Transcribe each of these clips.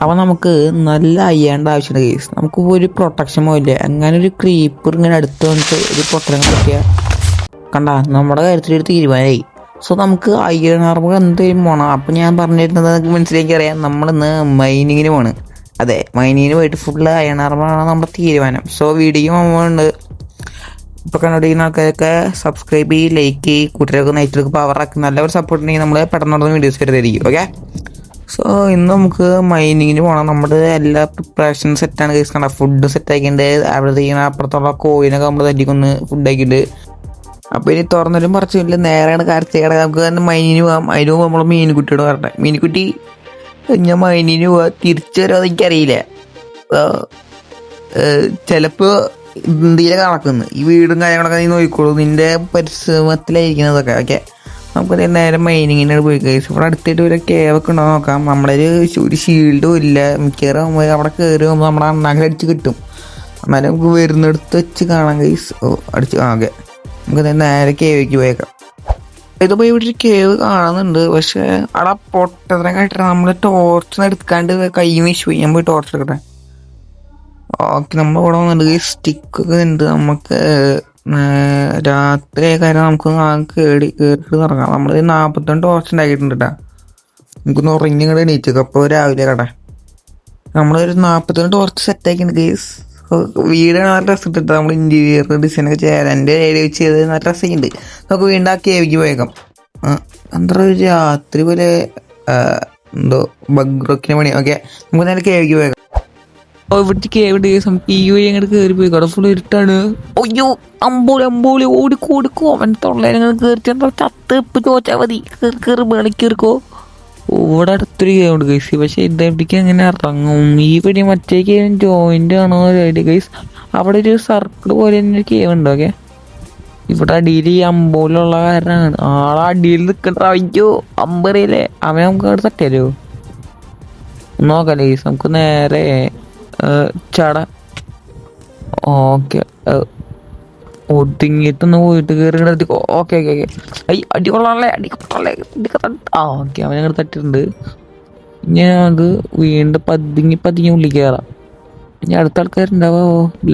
അപ്പോൾ നമുക്ക് നല്ല അയ്യേണ്ട ആവശ്യമുണ്ട് കേസ്. നമുക്ക് ഒരു പ്രൊട്ടക്ഷൻ പോയില്ല, അങ്ങനെ ഒരു ക്രീപ്പർ ഇങ്ങനെ അടുത്ത് വന്നിട്ട് ഒരു പ്രൊട്ടക്ഷൻ കിട്ടിയ കണ്ട നമ്മുടെ കാര്യത്തിലൊരു തീരുമാനമായി. സോ നമുക്ക് അയ്യൺ ആർമർ എന്തെങ്കിലും പോകണം. അപ്പോൾ ഞാൻ പറഞ്ഞിരുന്നത് നിങ്ങൾക്ക് മനസ്സിലേക്ക് അറിയാം, നമ്മളിന്ന് മൈനിങ്ങിന് പോണ്. അതെ, മൈനിങ്ങിന് പോയിട്ട് ഫുള്ള് അയൺ ആർമറാണ് നമ്മുടെ തീരുമാനം. സോ വീഡിയോ പോകുന്നുണ്ട്. ഇപ്പോൾ കണ്ടുപിടിക്കുന്ന ആൾക്കാരൊക്കെ സബ്സ്ക്രൈബ് ചെയ്യും, ലൈക്ക് ചെയ്യും, കൂട്ടുകാർക്ക് നൈറ്റിലേക്ക് പവറാക്കി നല്ല ഒരു സപ്പോർട്ട് ഉണ്ടെങ്കിൽ നമ്മൾ പെട്ടെന്ന് വീഡിയോസ് വരുന്നതായിരിക്കും. ഓക്കെ, സോ ഇന്ന് നമുക്ക് മൈനിങ്ങിന് പോകണം. നമ്മുടെ എല്ലാ പ്രിപ്പറേഷനും സെറ്റാണ് കേസ്. കണ്ട ഫുഡ് സെറ്റ് ആക്കിയിട്ടുണ്ട്. അവിടെ അപ്പുറത്തുള്ള കോയിനൊക്കെ നമ്മൾ തല്ലിക്കൊന്ന് ഫുഡ് ആക്കിയിട്ട് അപ്പോൾ ഇനി തുറന്നാലും പറിച്ചില്ല, നേരെയാണ് കാർത്തികട. നമുക്ക് തന്നെ മൈനിന് പോകാം. അതിന് പോകുമ്പോൾ നമ്മൾ മീൻകുട്ടിയോട് പറഞ്ഞെ, മീൻകുട്ടി ഞാൻ മൈനിന് പോവാ, തിരിച്ചു വരുമോ എനിക്കറിയില്ല. ചിലപ്പോൾ ഇന്ത്യയിലെ കണക്കുന്നു ഈ വീടും കാര്യങ്ങളൊക്കെ നീ നോക്കിക്കോളൂ, നിൻ്റെ പരിശ്രമത്തിലായിരിക്കുന്നതൊക്കെ. ഓക്കെ, നമുക്ക് നേരെ മൈനിങ്ങിനോട് പോയി കഴിച്ചു. ഇവിടെ അടുത്തായിട്ട് ഒരു കേവൊക്കെ ഉണ്ടോ നോക്കാം. ഒരു ഷീൽഡും ഇല്ല. മിക്കവാറും അവിടെ കയറി പോകുമ്പോൾ നമ്മുടെ അണ്ണാക്കിൽ അടിച്ച് കിട്ടും. എന്നാലും നമുക്ക് വരുന്നിടത്ത് വെച്ച് കാണാം കൈസ്. അടിച്ച് ഓക്കെ, നമുക്ക് നേരെ കേവിലേക്ക് പോയേക്കാം. ഇതിപ്പോൾ ഇവിടെ ഒരു കേവ് കാണുന്നുണ്ട്, പക്ഷേ അവിടെ പൊട്ടത്തിനെ കാട്ടിട്ട് നമ്മൾ ടോർച്ച് എടുക്കാണ്ട് കൈ വീശി പോയി. ഞാൻ പോയി ടോർച്ച് എടുക്കട്ടെ. ഓക്കെ, നമ്മൾ ഇവിടെ വന്നിട്ട് സ്റ്റിക്കൊക്കെ ഉണ്ട്. നമുക്ക് രാത്രി കാര്യം നമുക്ക് കേറിട്ട് ഇറങ്ങാം. നമ്മൾ 42 ടോർച്ച് ഉണ്ടാക്കിയിട്ടുണ്ട് കേട്ടോ. നമുക്കൊന്ന് ഉറങ്ങി ഇങ്ങോട്ട് എണീറ്റേക്കും. അപ്പോൾ രാവിലെ കേട്ടെ നമ്മളൊരു 42 ടോർച്ച് സെറ്റാക്കിയിട്ടുണ്ട് കേസ്. വീട് നല്ല രസമുണ്ട്. നമ്മൾ ഇൻറ്റീരിയർ ഡിസൈനൊക്കെ ചെയ്യാൻ എൻ്റെ ഏരിയ ചെയ്ത് നല്ല രസമുണ്ട്. നമുക്ക് വീണ്ടും ആ കേവിക്ക് പോയേക്കാം. എന്താ ഒരു രാത്രി പോലെ എന്തോ ബഗ്റൊക്കിന് പണി. ഓക്കെ, നമുക്ക് നേരെ കേവിക്ക് പോയേക്കാം. ഇവിടുത്തെ കേവ് കേസ് നമുക്ക് ഈ വഴി അങ്ങോട്ട് കയറി പോയി. അവിടെ ഫുൾ ഇരുട്ടാണ്. അയ്യോ, അമ്പോളി ഓടിക്കോ അവൻ തൊള്ളേനെ കയറി ചത്ത് ഇപ്പം ചോദിച്ചാൽ മതി. കയറി മേളിക്കേറിക്കോ. ഇവിടെ അടുത്തൊരു കേവുണ്ട് ഗൈസ്, പക്ഷെ ഇതെവിടേക്ക് എങ്ങനെ ഇറങ്ങും? ഈ വഴി മറ്റേ കേവ് ജോയിൻ്റ് ആണോ ഐഡിയ ഗൈസ്? അവിടെ ഒരു സർക്കിൾ പോലെ തന്നെ ഒരു കേവ് ഉണ്ട്. ഓക്കെ, ഇവിടെ അടിയിൽ ഈ അമ്പോലുള്ള കാരണമാണ് അടിയിൽ നിൽക്കണ്ട. അയ്യോ, അമ്പറിയില്ലേ അവൻ നമുക്ക് അവിടെ തട്ടിയാലോ? നോക്കാം ഗൈസ്, നമുക്ക് നേരെ ചട. ഓക്കെ, ഒതുങ്ങിയിട്ടൊന്ന് പോയിട്ട് കയറി എടുത്തിക്കോ. ഓക്കെ ഓക്കെ ഓക്കെ, അടികൊള്ളാണല്ലേ, അടിക്കൊള്ളേ. ഓക്കെ, അവനങ്ങോട്ട് തട്ടിയിട്ടുണ്ട്. ഇനി അത് വീണ്ടും പതിങ്ങി ഉള്ളിൽ കയറാം. ഇനി അടുത്ത ആൾക്കാരുണ്ടാവോ?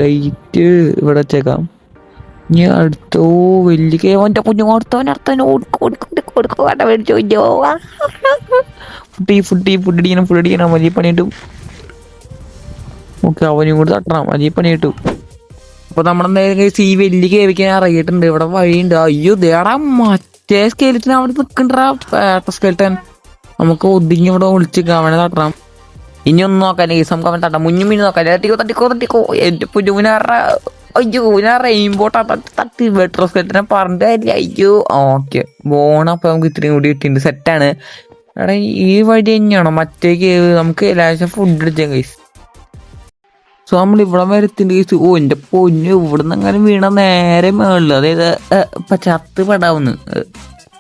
ലൈറ്റ് ഇവിടെ വെച്ചേക്കാം. ഇനി അടുത്തോ വലിയ കേവൻ്റെ കുഞ്ഞു അടുത്തവൻ ഓടിക്കോ വേണ്ട മേടിച്ചോ. ഫുഡ് അടിക്കണം വലിയ പണിയിട്ടും. ഓക്കെ, അവനും കൂടി തട്ടണം, വലിയ പണി കിട്ടും. അപ്പോൾ നമ്മളെന്തായാലും ഈ വലിയ കേവിക്കാൻ ഇറങ്ങിയിട്ടുണ്ട്. ഇവിടെ വഴിയുണ്ട്. അയ്യോ ദേടാ, മറ്റേ സ്കെലിറ്റൻ അവിടെ നിൽക്കണ്ടാ, പേട്ട സ്കെലിറ്റൻ. നമുക്ക് ഒതുങ്ങി ഇവിടെ ഒളിച്ചിരിക്കാം, അവനെ തട്ടണം. ഇനി ഒന്നും നോക്കാൻ കേസ്, നമുക്ക് അവൻ തട്ടാം. മുന്നും മീൻ നോക്കാൻ. തട്ടിക്കോ എൻ്റെ പുല്ലുവിനാറ. അയ്യോ, ഞാൻ റെയിൻബോട്ടാ തട്ടി വെട്രോ സ്കെലിറ്റനെ പറഞ്ഞിട്ട് കാര്യമില്ല. അയ്യോ ഓക്കെ, പോണം. അപ്പോൾ നമുക്ക് ഇത്രയും കൂടി കിട്ടിയിട്ടുണ്ട്, സെറ്റാണ്. എടാ ഈ വഴി തന്നെയാണോ മറ്റേ കേവ്? നമുക്ക് ലാസ്റ്റ് ഫുഡ് അടിച്ചാൽ കേസ്. സോ നമ്മൾ ഇവിടെ വരത്തിൻ്റെ കേസ്. എൻ്റെ പൊന്നു, ഇവിടെ നിന്ന് അങ്ങനെ വീണ നേരെ മേളിൽ, അതായത് ചത്ത് പെടാവുന്നു.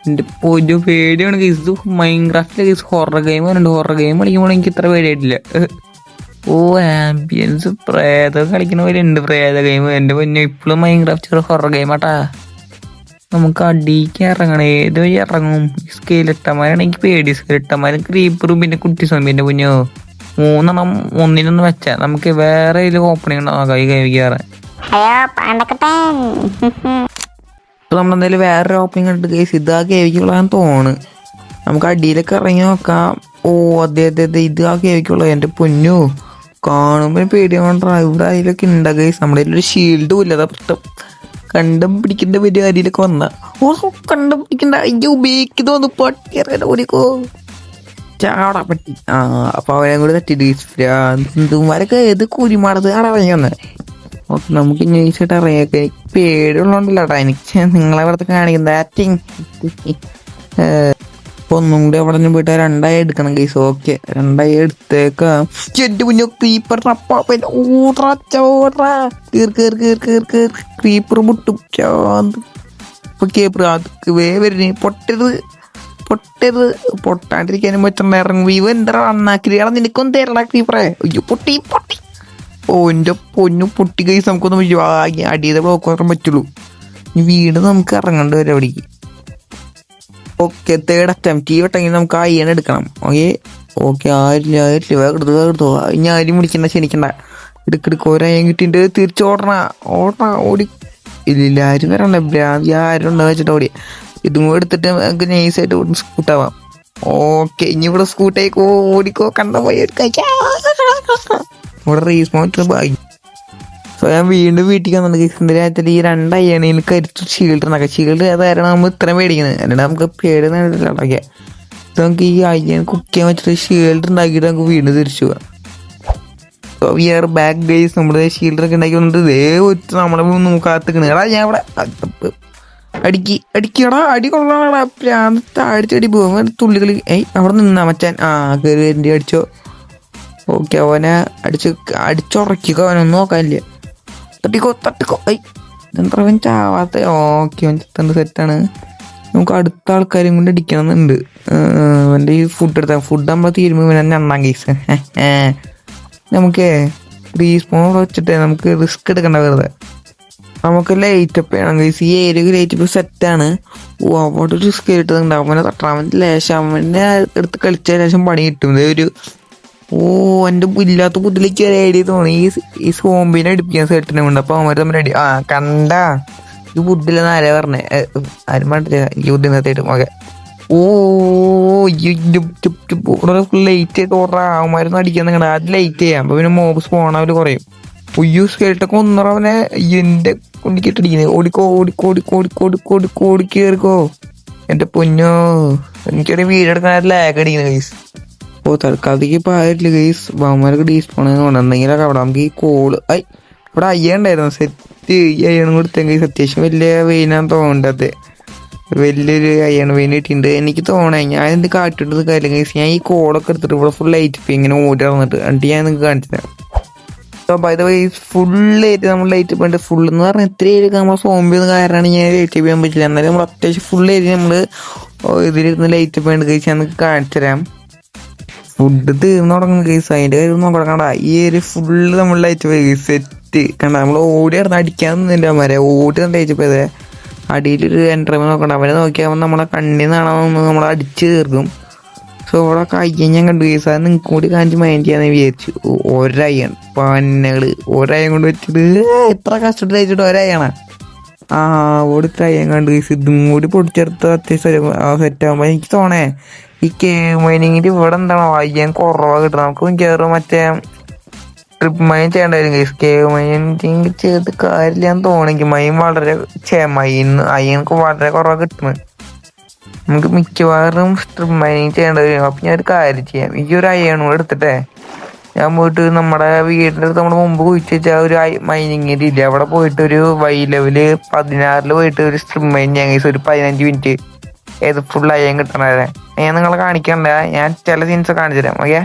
എൻ്റെ പൊന്നു പേടിയാണ് കേസ്. ഇത് മൈൻക്രാഫ്റ്റിലെ കേസ് ഹൊറർ ഗെയിം വരുന്നുണ്ട്. ഹൊറർ ഗെയിം കളിക്കുമ്പോൾ എനിക്ക് ഇത്ര പേടിയായിട്ടില്ല. ആംബിയൻസ് പ്രേതം കളിക്കുന്ന പോലെ ഉണ്ട് പ്രേത ഗെയിം. എൻ്റെ പൊന്നു, ഇപ്പോഴും മൈൻക്രാഫ്റ്റ് ഒരു ഹൊറർ ഗെയിമാട്ടാ. നമുക്ക് അടിക്ക് ഇറങ്ങണം. ഏത് വഴി ഇറങ്ങും? സ്കെലിട്ടന്മാരാണ് എനിക്ക് പേടി. സ്കെലിട്ടന്മാരും ക്രീപ്പറും പിന്നെ കുട്ടി സോമ്പിൻ്റെ പൊന്നോ, 3 ഒന്നിനൊന്ന് വെച്ചാൽ നമുക്ക് വേറെ ഇതിൽ ഓപ്പണിംഗ് ഉണ്ടാകാം ഈ കൈ കയറാൻ. ഇപ്പൊ നമ്മളെന്തായാലും വേറൊരു ഓപ്പണിംഗ് ഉണ്ട് കേസ്. ഇത് ആ കേവിക്കുള്ളതാന്ന് തോന്നുന്നു. നമുക്ക് അടിയിലൊക്കെ ഇറങ്ങി നോക്കാം. അതെ ഇത് ആ കേവിക്കുള്ളത്. എൻ്റെ പൊന്നു, കാണുമ്പോൾ പേടിയാണ്ടാ. ഇവിടെ അതിലൊക്കെ ഉണ്ടാ കേസ്. നമ്മുടെ ഒരു ഷീൽഡും ഇല്ല. അതാ കണ്ടും പിടിക്കേണ്ട വലിയ അരിയിലൊക്കെ വന്ന കണ്ടും പിടിക്കണ്ട. അയ്യോ ഉപയോഗിക്കുന്നോന്ന് പട്ടിയറിയാലോ, ഓടിക്കോ ചാടാ പറ്റി. അപ്പോൾ അവനെ കൂടി തട്ടിമാരൊക്കെ ഏത് കുരിമാടത് ഇറങ്ങി വന്നത്. ഓക്കെ, നമുക്ക് നൈസായിട്ട് ഇറങ്ങിയൊക്കെ. പേടിയുള്ളതുകൊണ്ടല്ലോ കേട്ടോ എനിക്ക് നിങ്ങളെ ഇവിടുത്തെ കാണിക്കുന്നത് ആക്ടിങ്. അപ്പോൾ ഒന്നും കൂടി അവിടെ നിന്ന് പോയിട്ട് 2 എടുക്കണം കേസ്. ഓക്കെ, 2 എടുത്തേക്കാം. ചെറ്റു കുഞ്ഞു ക്രീപ്പർ ക്രീപ്പർ മുട്ടും ഇപ്പൊ കേപ്പർ അത് വരുന്നേ. പൊട്ടാണ്ടിരിക്കാനും പറ്റണ്ട. ഇറങ്ങും ഇവ എന്താ അണ്ണാക്കിരിക്കണം. നിനക്കൊന്നും തരടാ ക്രീപ്പറേ. അയ്യോ പൊട്ടി. എൻ്റെ പൊന്നു പൊട്ടി കേസ്. നമുക്കൊന്നും അടിയത് ബ്ലോക്ക് വരാൻ പറ്റുള്ളൂ. ഇനി വീണ്ടും നമുക്ക് ഇറങ്ങേണ്ടി വരും അവിടേക്ക്. Okay, 3rd attempt. ഈ വട്ടെങ്കിൽ നമുക്ക് അയ്യൺ എടുക്കണം. ഓക്കെ, ഓക്കെ, ആരില്ല ആരില്ല, വേഗം എടുത്തു വേഗം എടുത്തു. ഇനി ആരും വിളിക്കണ്ട, ക്ഷണിക്കണ്ട. എടുക്കെടുക്ക്, ഒരായം കിട്ടിയിട്ട് തിരിച്ച് ഓടണ ഓടണ ഓടി. ഇല്ലില്ല, ആരും വരണ്ട, ഭ്രാന്തി ആരും ഉണ്ടോ വെച്ചിട്ട് ഓടി. ഇതും കൂടെ എടുത്തിട്ട് നമുക്ക് നൈസായിട്ട് സ്കൂട്ടാവാം. ഓക്കെ, ഇനി ഇവിടെ സ്കൂട്ടായിക്കോ, ഓടിക്കോ, കണ്ട പോയി ഇവിടെ റേസ് മോട്ട് ബായി. സോ ഞാൻ വീണ്ടും വീട്ടിൽ വന്നിട്ട് ഇതിനകത്ത് ഈ രണ്ടയ്യാണ് എനിക്ക് അരിച്ചു ഷീൽഡ് ഉണ്ടാക്കാം. ഷീൽഡ് അതായത് നമ്മൾ ഇത്രയും പേടിക്കുന്നത്, എന്നിട്ട് നമുക്ക് പേടി ഉണ്ടാക്കിയ നമുക്ക് ഈ അയ്യൻ കുക്ക് ചെയ്യാൻ വെച്ചിട്ട് ഷീൽഡ് ഉണ്ടാക്കിയിട്ട് നമുക്ക് വീണ്ടും തിരിച്ചു പോകാം. So we are back guys. നമ്മുടെ ഷീൽഡൊക്കെ ഉണ്ടാക്കി വന്നിട്ട് ഇതേ ഒറ്റ നമ്മളെ നോക്കാത്തിക്കണ. എടാ ഞാൻ ഇവിടെ അടിക്കടാ, അടി കൊള്ളാടാ, പ്രാന്ത അടിച്ചടി പോകും തുള്ളികളി. അവിടെ നിന്നാ മച്ചാൻ. കയറി വരണ്ടി അടിച്ചോ. ഓക്കെ, അവനെ അടിച്ചുറക്കിക്കോ, അവനൊന്നും നോക്കാനില്ല. തട്ടിക്കോ. എന്താ അവൻ ചാവാത്ത. ഓക്കെ, അവൻ ചിത്തണ്ട്, സെറ്റാണ്. നമുക്ക് അടുത്ത ആൾക്കാരും കൊണ്ട് അടിക്കണമെന്നുണ്ട്. അവൻ്റെ ഈ ഫുഡ് നമ്മൾ തീരുമ്പോൾ ഇവനെ എണ്ണാം കേസ്. നമുക്ക് റീസ്പോൺ വെച്ചിട്ട് നമുക്ക് റിസ്ക് എടുക്കണ്ട വെറുതെ. നമുക്ക് ലൈറ്റപ്പ് ചെയ്യണം കേസ്. ഈ ഏരിയക്ക് ലൈറ്റപ്പ് സെറ്റാണ്. അവിടെ ഒരു റിസ്ക് കിട്ടുന്നുണ്ടാവും. അവനെ തട്ടാൻ ലേശം അവനെ എടുത്ത് കളിച്ച ലേശം പണി കിട്ടും. ഒരു എൻ്റെ ഇല്ലാത്ത ബുദ്ധിലേക്ക് ഒരു ഐഡിയ തോന്നി. ഈ സോംബിനെ അടിപ്പിക്കാൻ സെട്ടിനെ കൊണ്ട്. അപ്പോൾ അവന്മാർ തമ്മിൽ അടി. കണ്ട ഈ ബുദ്ധില്ലെന്ന് ആരാ പറഞ്ഞേ? ആരും പറഞ്ഞില്ല ഈ ബുദ്ധി നിർത്തിയിട്ടും. ഓക്കെ, ഫുൾ ലൈറ്റ് ആയിട്ട് ഓർഡർ അവന്മാരൊന്നും അടിക്കാൻ നിൽക്കണ്ട. അത് ലൈറ്റ് ചെയ്യാം. അപ്പോൾ പിന്നെ മോബ് സ്പോണാവില് കുറയും. സ്കേട്ടൊക്കെ ഒന്നറവനെ എൻ്റെ കൊണ്ടിക്കിട്ടടിക്കുന്നത്. ഓടിക്കേറിക്കോ എൻ്റെ പൊന്നോ. എനിക്കവിടെ വീഡിയോ എടുക്കാൻ ലാഗ് അടിക്കുന്നത് ഗൈസ്. തൽക്കാലത്തേക്ക് ഇപ്പോൾ ആയിട്ടില്ല ഗൈസ്. അവന്മാർക്ക് ഡീസ്പോണെന്ന് കൊണ്ടുണ്ടെങ്കിലൊക്കെ അവിടെ നമുക്ക് ഈ കോള് ഇവിടെ അയ്യ ഉണ്ടായിരുന്നു. സെറ്റ് ഈ അയ്യണം കൊടുത്തെങ്കിൽ ഗൈസ് അത്യാവശ്യം വലിയ വെയിനാന്ന് തോന്നേണ്ടത്. വലിയൊരു അയ്യണ വെയിൻ കിട്ടിയിട്ടുണ്ട് എനിക്ക് തോന്നണേ. ഞാൻ എന്ത് കാട്ടിട്ടത് കാര്യം ഗൈസ്. ഞാൻ ഈ കോളൊക്കെ എടുത്തിട്ട് ഇവിടെ ഫുൾ ലൈറ്റ് ഇങ്ങനെ ഓടി ഇറന്നിട്ട് എന്നിട്ട് ഞാൻ നിങ്ങൾക്ക് കാണിച്ചു തരാം. ബൈ ദ വേ ഫുള്ളായിട്ട് നമ്മൾ ലൈറ്റ് പോയിട്ട് ഫുൾ എന്ന് പറഞ്ഞാൽ എത്ര ഏരിയ നമ്മൾ സോംബി ഒന്നും കാരണമാണ് ഞാൻ ലൈറ്റ് ചെയ്യാൻ പറ്റില്ല. എന്നാലും നമ്മൾ അത്യാവശ്യം ഫുൾ ഏരിയ നമ്മൾ ഇതിലിരുന്ന് ലൈറ്റ് പോയിട്ട് കഴിച്ച് നമുക്ക് കാണിച്ചു തരാം. ഫുഡ് തീർന്നു തുടങ്ങുന്ന കേസ്. അതിൻ്റെ കാര്യം നോക്കണ്ട. ഈ ഏരിയ ഫുള്ള് നമ്മൾ ലൈറ്റ് പോയി സെറ്റ് കണ്ട. നമ്മൾ ഓടി ഇറന്ന് അടിക്കാന്നില്ല അവന്മാരെ. ഓടി ലൈറ്റ് പോയതേ അടിയിലൊരു എൻട്രമ നോക്കണ്ട. അവനെ നോക്കിയാൽ നമ്മളെ കണ്ണിൽ നിന്നാണെന്ന് നമ്മളെ അടിച്ച് തീർക്കും. സോ ഇവിടെ കയ്യ ഞാൻ കണ്ടു കേസ്. അത് നിങ്ങൾക്ക് കൂടി കാണിച്ച് മൈൻഡ് ചെയ്യാന്ന് വിചാരിച്ചു. ഒരയ്യാണ് പന്നകള്. ഒരയ്യം കൊണ്ട് വെച്ചിട്ട് എത്ര കഷ്ടപ്പെട്ട് കഴിച്ചിട്ട് ഒരയ്യാണ്. ഓടി ഇത്ര അയ്യം കണ്ടു കേസ്. ഇതും കൂടി പൊടിച്ചെടുത്ത് അത്യാവശ്യം സെറ്റ് ആകുമ്പോൾ എനിക്ക് തോന്നേ ഈ കേവ് മൈനിങ്ങിൻ്റെ ഇവിടെ എന്താണോ അയ്യാൻ കുറവാണ് കിട്ടുന്നത്. നമുക്ക് കയറും മറ്റേ ട്രിപ്പ് മൈൻ ചെയ്യേണ്ട വരും കേസ്. കേവ് മൈനിങ് ചെയ്ത് കാര്യമില്ലാന്ന് തോന്നെങ്കിൽ മൈൻ വളരെ അയ്യനക്ക് വളരെ കുറവാണ് കിട്ടുന്നത്. നമുക്ക് മിക്കവാറും സ്ട്രിപ്പ് മൈനിങ് ചെയ്യേണ്ടി വരും. അപ്പം ഞാൻ ഒരു കാര്യം ചെയ്യാം. ഈ ഒരു അയ്യണം കൂടെ എടുത്തിട്ടേ ഞാൻ പോയിട്ട് നമ്മുടെ വീടിൻ്റെ അടുത്ത് നമ്മൾ മുമ്പ് കുഴിച്ച് വെച്ചാൽ ഒരു മൈനിങ്ങിൻ്റെ ഇല്ല അവിടെ പോയിട്ട് ഒരു വൈ ലെവല് 16 പോയിട്ട് ഒരു സ്ട്രിപ്പ് മൈൻ ചെയ്യാൻ കേസ്. ഒരു 15 മിനിറ്റ് ഏത് ഫുൾ അയ്യം കിട്ടണേ ഞാൻ നിങ്ങളെ കാണിക്കണ്ട. ഞാൻ ചില സീൻസ് കാണിച്ചു തരാം. ഓക്കെ,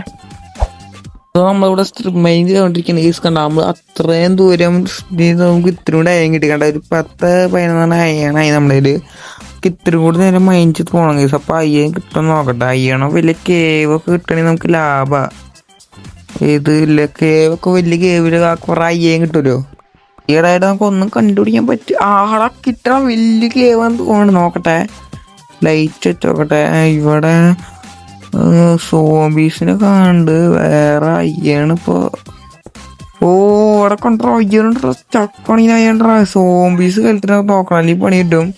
നമ്മളിവിടെ സ്ട്രിപ്പ് മൈൻ ചെയ്തുകൊണ്ടിരിക്കുന്ന കേസ് കണ്ട. നമ്മൾ അത്രയും ദൂരം നമുക്ക് ഇത്രയും കൂടെ അയ്യം കിട്ടി കണ്ട. ഒരു 10-11 അയ്യാണ് നമ്മുടെ കയ്യിൽ. ഇത്തിരി കൂടി നേരം മൈൻ ചെയ്ത് പോകണം കേസ്. അപ്പോൾ അയ്യം കിട്ടുമെന്ന് നോക്കട്ടെ. അയ്യണോ വലിയ കേവൊക്കെ കിട്ടണമെങ്കിൽ നമുക്ക് ലാഭമാണ്. ഇല്ല കേവൊക്കെ വലിയ കേവില് കുറേ അയ്യം കിട്ടുമല്ലോ. ഈടായിട്ട് നമുക്ക് ഒന്നും കണ്ടുപിടിക്കാൻ പറ്റും. ആളെ കിട്ടണം വലിയ കേവാന്ന് തോന്നുന്നു. നോക്കട്ടെ, ലൈറ്റ് വെച്ച് നോക്കട്ടെ. ഇവിടെ സോംബീസിനെ കാണുന്നുണ്ട്. വേറെ അയ്യാണ് ഇപ്പോൾ. ഇവിടെ കൊണ്ടോ അയ്യണ്ടോ ചക്കണീന് അയ്യണ്ടാ. സോംബീസ് കളിച്ചിട്ട് നോക്കണം, അല്ലെങ്കിൽ പണി കിട്ടും.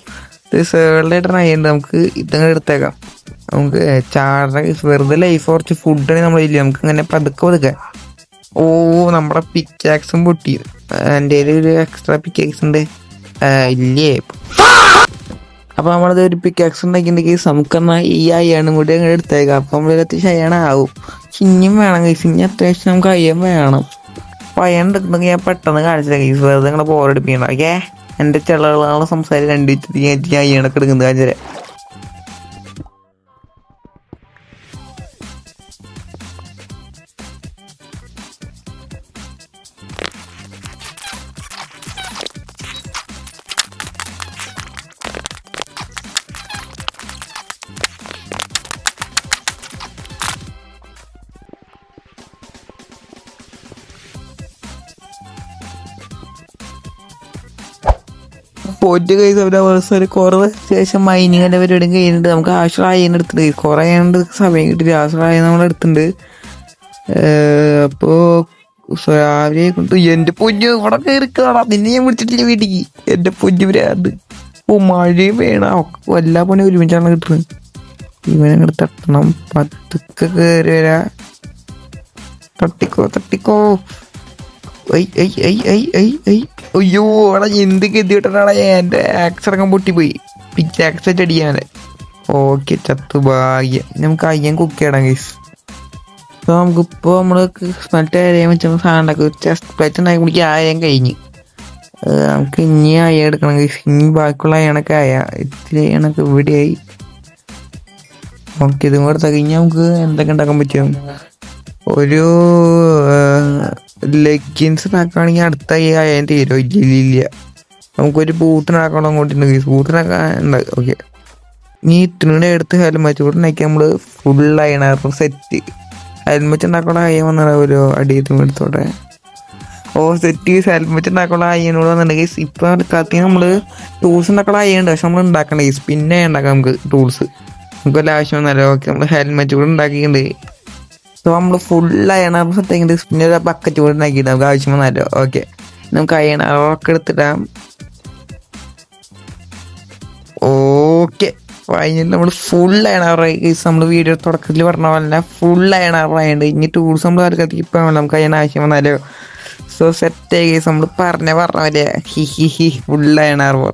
സേളിലായിട്ടാണ് അയ്യണ്ട്. നമുക്ക് ഇതങ്ങനെ എടുത്തേക്കാം. നമുക്ക് ചാട വെറുതെ ലൈഫ് കുറച്ച് ഫുഡാണെങ്കിൽ നമ്മളില്ല. നമുക്ക് ഇങ്ങനെ പതുക്കെ നമ്മുടെ പിക്കാക്സും പൊട്ടി. എൻ്റെ ഒരു എക്സ്ട്രാ പിക്കാക്സ് ഉണ്ട് ഇല്ലേ. അപ്പോൾ നമ്മളത് ഒരു പിക്കാക്സ് ഉണ്ടാക്കിയിട്ടുണ്ടെങ്കിൽ നമുക്കെന്നാൽ ഈ അയ്യാണും കൂടി അങ്ങനെ എടുത്തേക്കാം. അപ്പം നമ്മൾ അത്യാവശ്യം അയ്യാണ ആവും. ഇനിയും വേണം കൈസ്. ഇനി അത്യാവശ്യം നമുക്ക് അയ്യം വേണം. അപ്പോൾ അയ്യാൻ എടുക്കുന്നെങ്കിൽ ഞാൻ പെട്ടെന്ന് കാണിച്ചില്ല കൈസ്. വെറുതെ നിങ്ങളെ ബോറടിപ്പിക്കണം. ഓക്കെ, എൻ്റെ ചിലകളാണ് സംസാരം കണ്ടിട്ട് ഞാൻ അയ്യാണൊക്കെ എടുക്കുന്നത് കാണിച്ചു തരാം. പോയിട്ട് കഴിച്ച് അവരുടെ അവസ്ഥ കുറേ ശേഷം മൈനിങ്ങിൻ്റെ പരിപാടിയും കഴിഞ്ഞിട്ട് നമുക്ക് ആവശ്യമുള്ള അയ്യനെ എടുത്തിട്ടുണ്ട്. കുറേ ആയതുകൊണ്ട് സമയം കിട്ടില്ല. ആവശ്യമുള്ള അയ്യനെ നമ്മൾ എടുത്തിട്ടുണ്ട്. അപ്പോൾ രാവിലെ കൊണ്ട് എൻ്റെ പൊന്നു ഇവിടെ കയറിക്കാടാ, നിന്നെ ഞാൻ വിളിച്ചിട്ടില്ല വീട്ടിക്ക്. എൻ്റെ പൊന്നു ഭ്രാന്ത്. മഴയും വേണം, എല്ലാ പണിയും ഒരുമിച്ചാണ് കിട്ടുന്നത്. ഇവനങ്ങോട്ട് തട്ടണം, പതുക്കെ കയറി വരാ. തട്ടിക്കോ. അയ്യോ എടാ എന്ത് ഗതിവിട്ടാണ് എൻ്റെ ആക്സറക്കം പൊട്ടിപ്പോയി. പിച്ച് ആക്സറ്റ് അടിക്കാനെ. ഓക്കെ ചത്തു ഭാഗ്യം. നമുക്ക് അയ്യൻ കുക്ക് ചെയ്യണം ഗൈസ്. അപ്പോൾ നമുക്കിപ്പോൾ നമ്മൾ സ്മെൽറ്റ് അരിയാൻ വെച്ചാൽ സാധനം ഉണ്ടാക്കും. ചെസ്റ്റ് പ്ലേറ്റ് ഉണ്ടാക്കി പിടിക്കുക. ആയം കഴിഞ്ഞ് നമുക്ക് ഇനി അയ്യ എടുക്കണം ഗൈസ്. ഇനി ബാക്കിയുള്ള അയ്യണൊക്കെ ഇത്തിരി അയ്യണൊക്കെ ഇവിടെയായി. ഓക്കെ ഇതും കൂടെ കഴിഞ്ഞാൽ നമുക്ക് എന്തൊക്കെ ഉണ്ടാക്കാൻ പറ്റും. ഒരു ലെഗിൻസ് ഉണ്ടാക്കുകയാണെങ്കിൽ അടുത്ത അയ്യായിരം തീരോ? ഇല്ല. നമുക്കൊരു ബൂട്ടിനാക്കണം കൊണ്ടിട്ടുണ്ട് ഗൈസ്. ബൂട്ടിനാക്കാൻ ഉണ്ട്. ഓക്കെ ഇനി ഇത്തിരി എടുത്ത് ഹെൽമെറ്റ് കൂടെ ഉണ്ടാക്കി നമ്മൾ ഫുൾ അയണായിരുന്നു സെറ്റ്. ഹെൽമെറ്റ് ഉണ്ടാക്കാനുള്ള അയ്യ വന്നിടാവുമല്ലോ അടിയത്തും എടുത്തോടെ. സെറ്റ് ഹെൽമെറ്റ് ഉണ്ടാക്കാനുള്ള അയ്യനോട് വന്നിട്ടുണ്ട് ഗൈസ്. ഇപ്പം കത്തി നമ്മൾ ടൂൾസ് ഉണ്ടാക്കാനുള്ള അയ്യുണ്ട്, പക്ഷെ നമ്മൾ ഉണ്ടാക്കണ്ട ഗൈസ്. പിന്നെ ഉണ്ടാക്കാം നമുക്ക് ടൂൾസ്. നമുക്ക് വല്ല ആവശ്യം വന്നല്ലോ. ഓക്കെ നമ്മൾ ഹെൽമെറ്റ് കൂടെ ഉണ്ടാക്കിയിട്ടുണ്ട്. സോ നമ്മൾ ഫുൾ അയണാറ് സെറ്റ്. പിന്നെ ഒരു ബക്കറ്റ് കൂടെ ഉണ്ടാക്കിയിട്ട് നമുക്ക് ആവശ്യം വന്നല്ലോ. ഓക്കെ നമുക്ക് അയണാറൊക്കെ എടുത്തിടാം. ഓക്കെ ഫൈനലി നമ്മൾ ഫുൾ അയണാറായി ഗൈസ്. നമ്മൾ വീഡിയോ തുടക്കത്തിൽ പറഞ്ഞ പോലെ ഫുൾ അയണാറായുണ്ട്. ഇനി ടൂൾസ് നമ്മൾ ആർക്കത്തി ഇപ്പം നമുക്ക് അയണ ആവശ്യം വന്നാലോ. So set guys. നമ്മൾ പറഞ്ഞ പോലെ ഫുൾ അയണാറ്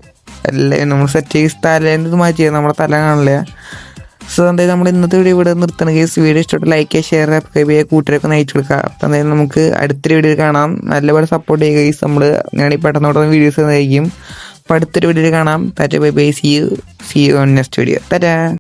അല്ലേ നമ്മൾ സെറ്റ് ചെയ്ത് തലേന്ന് മാറ്റി നമ്മുടെ തല കാണില്ല. സോ എന്തായാലും നമ്മൾ ഇന്നത്തെ വീഡിയോ ഇവിടെ നിർത്തണം ഗൈസ്. വീഡിയോ ഇഷ്ടപ്പെട്ട് ലൈക്ക് ചെയ്യുക, ഷെയർ ചെയ്യുക, സബ്സ്ക്രൈബ് ചെയ്യുക, കൂട്ടുകാരൊക്കെ നയിച്ചു കൊടുക്കുക. അപ്പം എന്തായാലും നമുക്ക് അടുത്തൊരു വീഡിയോ കാണാം. നല്ലപോലെ സപ്പോർട്ട് ചെയ്യുക ഗൈസ്. നമ്മൾ ഞാൻ പെട്ടെന്നോട്ട് വീഡിയോസ് ആയിരിക്കും. അപ്പോൾ അടുത്തൊരു വീഡിയോ കാണാം. Tata bye bye. C you on next video. Tata.